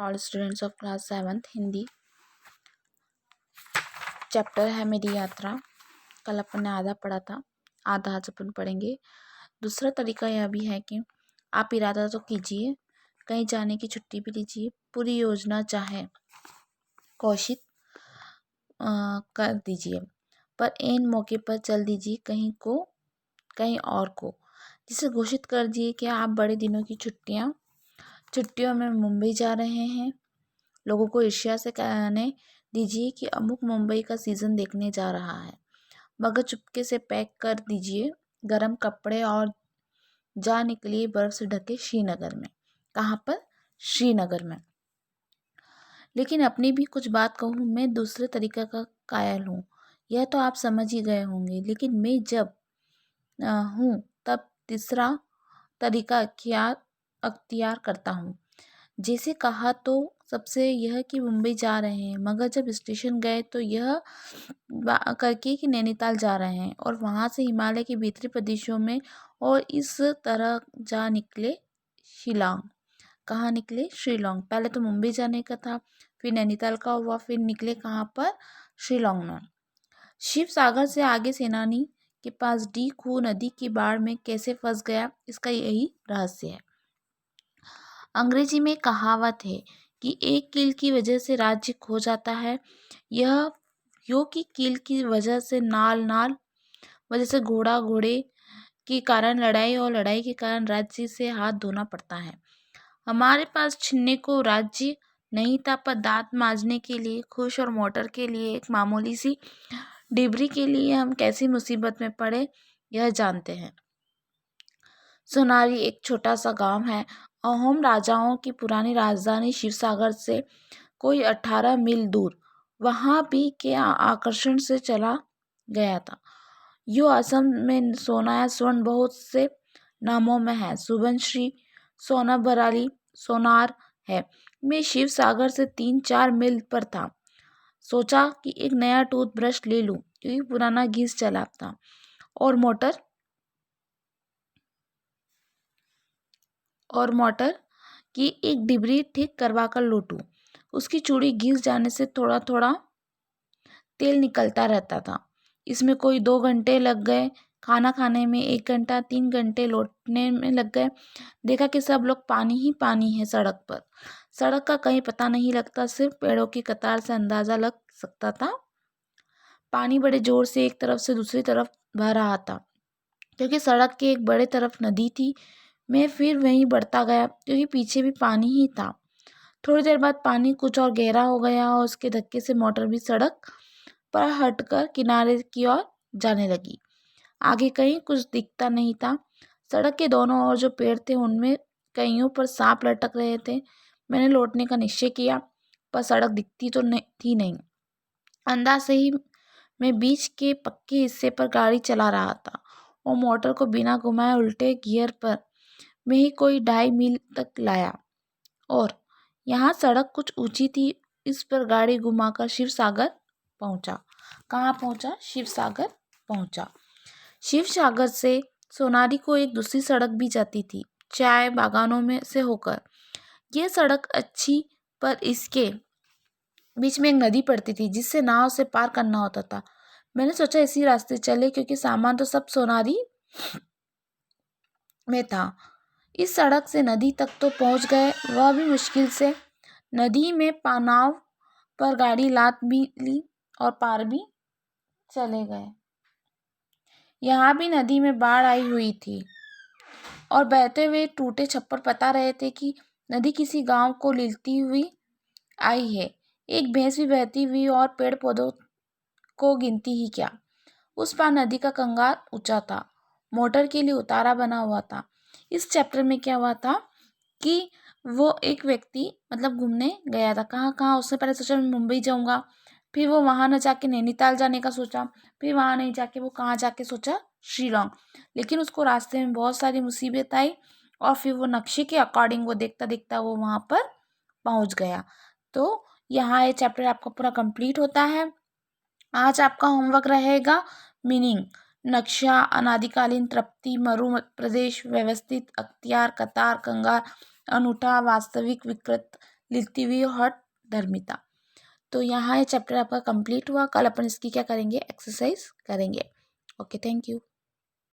All students of class 7th Hindi. Chapter है मेरी यात्रा। कल अपन ने आधा पढ़ा था, आधा आज अपन पढ़ेंगे। दूसरा तरीका यह भी है कि आप इरादा तो कीजिए, कहीं जाने की छुट्टी भी लीजिए, पूरी योजना चाहे घोषित कर दीजिए, पर ऐन मौके पर चल दीजिए कहीं और को। जिसे घोषित कर दिए कि आप बड़े दिनों की छुट्टियों में मुंबई जा रहे हैं। लोगों को ईर्ष्या से कहने दीजिए कि अमुक मुंबई का सीज़न देखने जा रहा है, मगर चुपके से पैक कर दीजिए गर्म कपड़े और जा निकलिए बर्फ़ से ढके श्रीनगर में। कहाँ पर? श्रीनगर में। लेकिन अपनी भी कुछ बात कहूँ, मैं दूसरे तरीका का कायल हूँ, यह तो आप समझ ही गए होंगे। लेकिन मैं जब हूँ तब तीसरा तरीका अख्तियार करता हूँ। जैसे कहा तो सबसे यह कि मुंबई जा रहे हैं, मगर जब स्टेशन गए तो यह करके कि नैनीताल जा रहे हैं और वहाँ से हिमालय के भीतरी प्रदेशों में, और इस तरह जा निकले शिलांग। कहाँ निकले? शिलांग। पहले तो मुंबई जाने का था, फिर नैनीताल का हुआ, फिर निकले कहाँ पर? शिलांग में। शिव सागर से आगे सेनानी के पास डी खू नदी की बाढ़ में कैसे फंस गया, इसका यही रहस्य है। अंग्रेजी में कहावत है कि एक कील की वजह से राज्य खो जाता है। यह यो की कील की वजह से नाल वजह से घोड़े के कारण लड़ाई और लड़ाई के कारण राज्य से हाथ धोना पड़ता है। हमारे पास छीनने को राज्य नहीं था, पर दांत मांजने के लिए खुश और मोटर के लिए एक मामूली सी डिबरी के लिए हम कैसी मुसीबत में पड़े यह जानते हैं। सोनारी एक छोटा सा गांव है। अहोम राजाओं की पुरानी राजधानी शिवसागर से कोई 18 मील दूर। वहाँ भी के आकर्षण से चला गया था। यो असम में सोना या स्वर्ण बहुत से नामों में है। सुबनश्री, सोना भराली, सोनार है। मैं शिव सागर से 3-4 मील पर था। सोचा कि एक नया टूथब्रश ले लूं, क्योंकि पुराना घिस चला था, और मोटर की एक डिबरी ठीक करवा कर लौटूं। उसकी चूड़ी घिस जाने से थोड़ा थोड़ा तेल निकलता रहता था। इसमें कोई 2 घंटे लग गए, खाना खाने में 1 घंटा, 3 घंटे लौटने में लग गए। देखा कि सब लोग पानी ही पानी है सड़क पर। सड़क का कहीं पता नहीं लगता, सिर्फ पेड़ों की कतार से अंदाजा लग सकता था। पानी बड़े जोर से एक तरफ से दूसरी तरफ बह रहा था, क्योंकि सड़क के एक बड़े तरफ नदी थी। मैं फिर वहीं बढ़ता गया, क्योंकि पीछे भी पानी ही था। थोड़ी देर बाद पानी कुछ और गहरा हो गया और उसके धक्के से मोटर भी सड़क पर हटकर किनारे की ओर जाने लगी। आगे कहीं कुछ दिखता नहीं था। सड़क के दोनों ओर जो पेड़ थे उनमें कईयों पर सांप लटक रहे थे। मैंने लौटने का निश्चय किया, पर सड़क दिखती तो थी नहीं। अंदाज से ही मैं बीच के पक्के हिस्से पर गाड़ी चला रहा था और मोटर को बिना घुमाए उल्टे गियर पर मैं ही कोई 2.5 मील तक लाया। और यहाँ सड़क कुछ ऊंची थी, इस पर गाड़ी घुमाकर शिवसागर पहुँचा। कहाँ पहुँचा? शिवसागर पहुँचा। शिवसागर से सोनारी को एक दूसरी सड़क भी जाती थी, चाय बागानों में से होकर। यह सड़क अच्छी, पर इसके बीच में एक नदी पड़ती थी, जिससे नाव से पार करना होता था। मैंने सोचा इसी रास्ते चले, क्योंकि सामान तो सब सोनारी में था। इस सड़क से नदी तक तो पहुंच गए, वह भी मुश्किल से। नदी में नाव पर गाड़ी लाद भी ली और पार भी चले गए। यहाँ भी नदी में बाढ़ आई हुई थी और बहते हुए टूटे छप्पर बता रहे थे कि नदी किसी गांव को लीलती हुई आई है। एक भैंस भी बहती हुई और पेड़ पौधों को गिनती ही क्या। उस पार नदी का कंगार ऊंचा था, मोटर के लिए उतारा बना हुआ था। इस चैप्टर में क्या हुआ था कि वो एक व्यक्ति मतलब घूमने गया था। कहाँ उसने पहले सोचा मैं मुंबई जाऊंगा, फिर वो वहाँ न जाके नैनीताल जाने का सोचा, फिर वहाँ नहीं जाके वो कहाँ जाके सोचा? शिलांग। लेकिन उसको रास्ते में बहुत सारी मुसीबत आई और फिर वो नक्शे के अकॉर्डिंग वो देखता देखता वो वहाँ पर पहुँच गया। तो यहाँ ये चैप्टर आपका पूरा कंप्लीट होता है। आज आपका होमवर्क रहेगा मीनिंग, नक्शा, अनादिकालीन, तृप्ति, मरु प्रदेश, व्यवस्थित, अख्तियार, कतार, कंगार, अनूठा, वास्तविक, विकृत, लिखती हुई हॉट धर्मिता। तो यहाँ ये चैप्टर आपका कंप्लीट हुआ। कल अपन इसकी क्या करेंगे, एक्सरसाइज करेंगे। Okay, thank you.